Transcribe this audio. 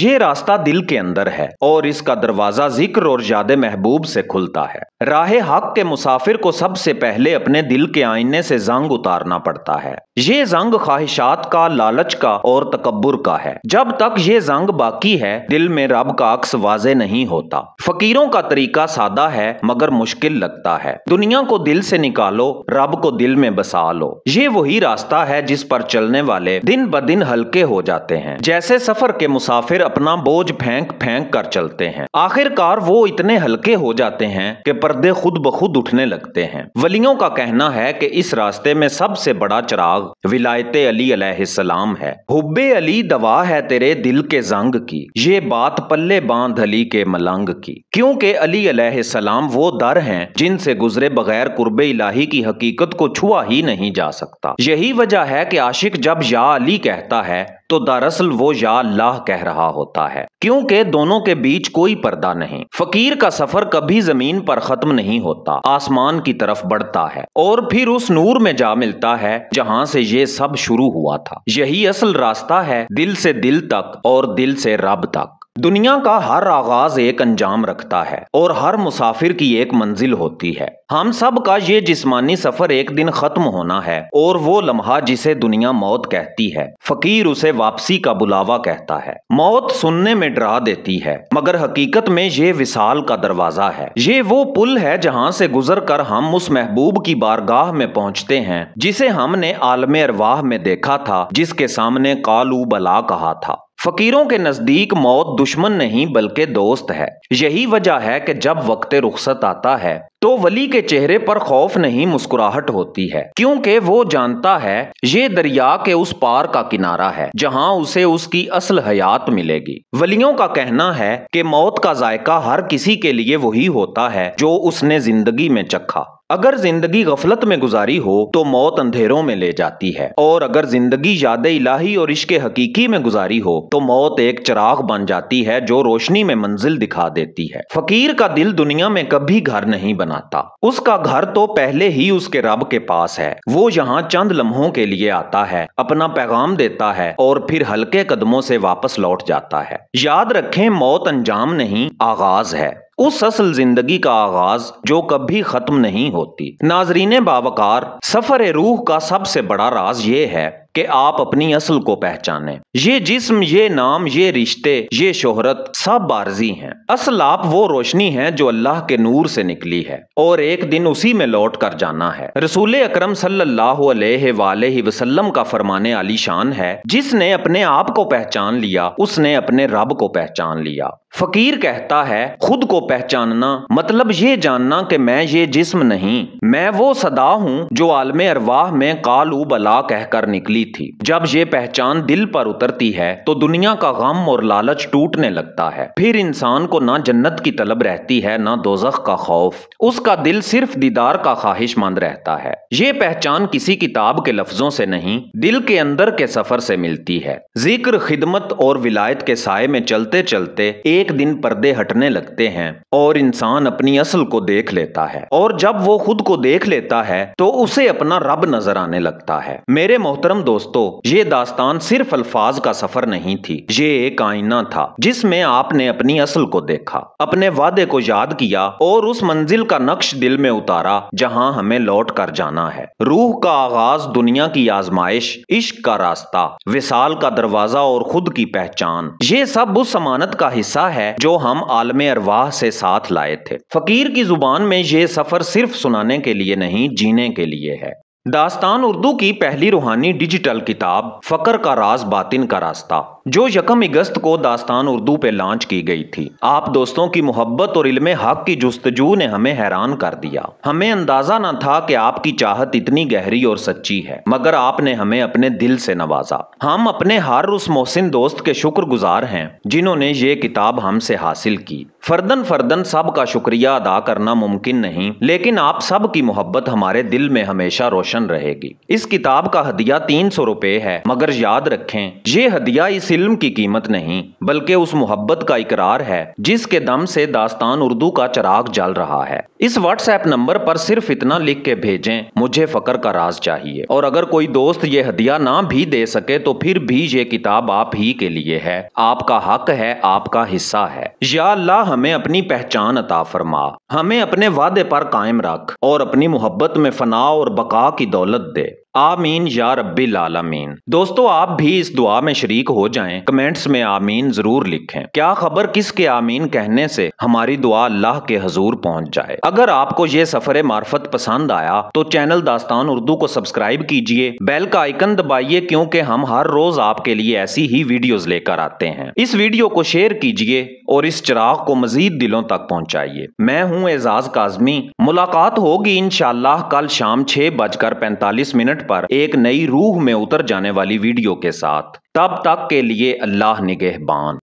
یہ راستہ دل کے اندر ہے اور اس کا دروازہ ذکر اور یاد محبوب سے کھلتا ہے۔ راہ حق کے مسافر کو سب سے پہلے اپنے دل کے آئینے سے زنگ اتارنا پڑتا ہے۔ یہ زنگ خواہشات کا، لالچ کا اور تکبر کا ہے۔ جب تک یہ زنگ باقی ہے، دل میں رب کا عکس واضح نہیں ہوتا۔ فقیروں کا طریقہ سادہ ہے مگر مشکل لگتا ہے۔ دنیا کو دل سے نکالو، رب کو دل میں بسا لو۔ یہ وہی راستہ ہے جس پر چلنے والے دن بدن ہلکے ہو جاتے ہیں، جیسے سفر کے مسافر اپنا بوجھ پھینک پھینک کر چلتے ہیں۔ آخر کار وہ اتنے ہلکے ہو جاتے ہیں کہ پردے خود بخود اٹھنے لگتے ہیں۔ ولیوں کا کہنا ہے کہ اس راستے میں سب سے بڑا چراغ ولایت علی علیہ السلام ہے۔ حب علی دوا ہے تیرے دل کے زنگ کی، یہ بات پلے باندھ علی کے ملنگ کی۔ کیونکہ علی علیہ السلام وہ در ہیں جن سے گزرے بغیر قرب الہی کی حقیقت کو چھوا ہی نہیں جا سکتا۔ یہی وجہ ہے کہ عاشق جب یا علی کہتا ہے تو دراصل وہ یا اللہ کہہ رہا ہوتا ہے، کیونکہ دونوں کے بیچ کوئی پردہ نہیں۔ فقیر کا سفر کبھی زمین پر ختم نہیں ہوتا، آسمان کی طرف بڑھتا ہے اور پھر اس نور میں جا ملتا ہے جہاں سے یہ سب شروع ہوا تھا۔ یہی اصل راستہ ہے، دل سے دل تک اور دل سے رب تک۔ دنیا کا ہر آغاز ایک انجام رکھتا ہے اور ہر مسافر کی ایک منزل ہوتی ہے۔ ہم سب کا یہ جسمانی سفر ایک دن ختم ہونا ہے اور وہ لمحہ جسے دنیا موت کہتی ہے، فقیر اسے واپسی کا بلاوا کہتا ہے۔ موت سننے میں ڈرا دیتی ہے مگر حقیقت میں یہ وصال کا دروازہ ہے۔ یہ وہ پل ہے جہاں سے گزر کر ہم اس محبوب کی بارگاہ میں پہنچتے ہیں جسے ہم نے عالم ارواح میں دیکھا تھا، جس کے سامنے قالوا بلا کہا تھا۔ فقیروں کے نزدیک موت دشمن نہیں بلکہ دوست ہے۔ یہی وجہ ہے کہ جب وقت رخصت آتا ہے تو ولی کے چہرے پر خوف نہیں، مسکراہٹ ہوتی ہے، کیونکہ وہ جانتا ہے یہ دریا کے اس پار کا کنارہ ہے جہاں اسے اس کی اصل حیات ملے گی۔ ولیوں کا کہنا ہے کہ موت کا ذائقہ ہر کسی کے لیے وہی ہوتا ہے جو اس نے زندگی میں چکھا۔ اگر زندگی غفلت میں گزاری ہو تو موت اندھیروں میں لے جاتی ہے، اور اگر زندگی یاد الہی اور عشق حقیقی میں گزاری ہو تو موت ایک چراغ بن جاتی ہے جو روشنی میں منزل دکھا دیتی ہے۔ فقیر کا دل دنیا میں کبھی گھر نہیں بناتا، اس کا گھر تو پہلے ہی اس کے رب کے پاس ہے۔ وہ یہاں چند لمحوں کے لیے آتا ہے، اپنا پیغام دیتا ہے اور پھر ہلکے قدموں سے واپس لوٹ جاتا ہے۔ یاد رکھیں، موت انجام نہیں، آغاز ہے، اس اصل زندگی کا آغاز جو کبھی ختم نہیں ہوتی۔ ناظرین باوقار، سفر روح کا سب سے بڑا راز یہ ہے کہ آپ اپنی اصل کو پہچانیں۔ یہ جسم، یہ نام، یہ رشتے، یہ شہرت سب عارضی ہیں۔ اصل آپ وہ روشنی ہیں جو اللہ کے نور سے نکلی ہے اور ایک دن اسی میں لوٹ کر جانا ہے۔ رسول اکرم صلی اللہ علیہ وآلہ وسلم کا فرمان عالی شان ہے، جس نے اپنے آپ کو پہچان لیا اس نے اپنے رب کو پہچان لیا۔ فقیر کہتا ہے، خود کو پہچاننا مطلب یہ جاننا کہ میں یہ جسم نہیں، میں وہ صدا ہوں جو عالم ارواح میں قالوا بلا کہہ کر نکلی تھی۔ جب یہ پہچان دل پر اترتی ہے تو دنیا کا غم اور لالچ ٹوٹنے لگتا ہے۔ پھر انسان کو نہ جنت کی طلب رہتی ہے نہ دوزخ کا خوف، اس کا دل صرف دیدار کا خواہش مند رہتا ہے۔ یہ پہچان کسی کتاب کے لفظوں سے نہیں، دل کے اندر کے سفر سے ملتی ہے۔ ذکر، خدمت اور ولایت کے سائے میں چلتے چلتے ایک دن پردے ہٹنے لگتے ہیں اور انسان اپنی اصل کو دیکھ لیتا ہے، اور جب وہ خود کو دیکھ لیتا ہے تو اسے اپنا رب نظر آنے لگتا ہے۔ میرے محترم دوستو، یہ داستان صرف الفاظ کا سفر نہیں تھی، یہ ایک آئینہ تھا جس میں آپ نے اپنی اصل کو دیکھا، اپنے وعدے کو یاد کیا اور اس منزل کا نقش دل میں اتارا جہاں ہمیں لوٹ کر جانا ہے۔ روح کا آغاز، دنیا کی آزمائش، عشق کا راستہ، وصال کا دروازہ اور خود کی پہچان، یہ سب اس امانت کا حصہ ہے جو ہم عالم ارواح سے ساتھ لائے تھے۔ فقیر کی زبان میں یہ سفر صرف سنانے کے لیے نہیں، جینے کے لیے ہے۔ داستان اردو کی پہلی روحانی ڈیجیٹل کتاب فقر کا راز باطن کا راستہ، جو 1 اگست کو داستان اردو پہ لانچ کی گئی تھی۔ آپ دوستوں کی محبت اور علم حق کی جستجو نے ہمیں حیران کر دیا۔ ہمیں اندازہ نہ تھا کہ آپ کی چاہت اتنی گہری اور سچی ہے، مگر آپ نے ہمیں اپنے دل سے نوازا۔ ہم اپنے ہر اس محسن دوست کے شکر گزار ہیں جنہوں نے یہ کتاب ہم سے حاصل کی۔ فردن فردن سب کا شکریہ ادا کرنا ممکن نہیں، لیکن آپ سب کی محبت ہمارے دل میں ہمیشہ روشن روشن رہے گی۔ اس کتاب کا ہدیہ 300 روپے ہے، مگر یاد رکھیں یہ ہدیہ اس علم کی قیمت نہیں بلکہ اس محبت کا اقرار ہے جس کے دم سے داستان اردو کا چراغ جل رہا ہے۔ اس واٹس ایپ نمبر پر صرف اتنا لکھ کے بھیجیں، مجھے فقر کا راز چاہیے، اور اگر کوئی دوست یہ ہدیہ نہ بھی دے سکے تو پھر بھی یہ کتاب آپ ہی کے لیے ہے، آپ کا حق ہے، آپ کا حصہ ہے۔ یا اللہ ہمیں اپنی پہچان عطا فرما، ہمیں اپنے وعدے پر قائم رکھ اور اپنی محبت میں فنا اور بقا کی دولت دے، آمین یا رب العالمین۔ دوستو آپ بھی اس دعا میں شریک ہو جائیں، کمنٹس میں آمین ضرور لکھیں۔ کیا خبر کس کے آمین کہنے سے ہماری دعا اللہ کے حضور پہنچ جائے۔ اگر آپ کو یہ سفر معرفت پسند آیا تو چینل داستان اردو کو سبسکرائب کیجئے، بیل کا آئیکن دبائیے کیونکہ ہم ہر روز آپ کے لیے ایسی ہی ویڈیوز لے کر آتے ہیں۔ اس ویڈیو کو شیئر کیجئے اور اس چراغ کو مزید دلوں تک پہنچائیے۔ میں ہوں اعزاز کاظمی، ملاقات ہوگی انشاءاللہ کل شام 6:45 پر ایک نئی روح میں اتر جانے والی ویڈیو کے ساتھ۔ تب تک کے لیے اللہ نگہبان۔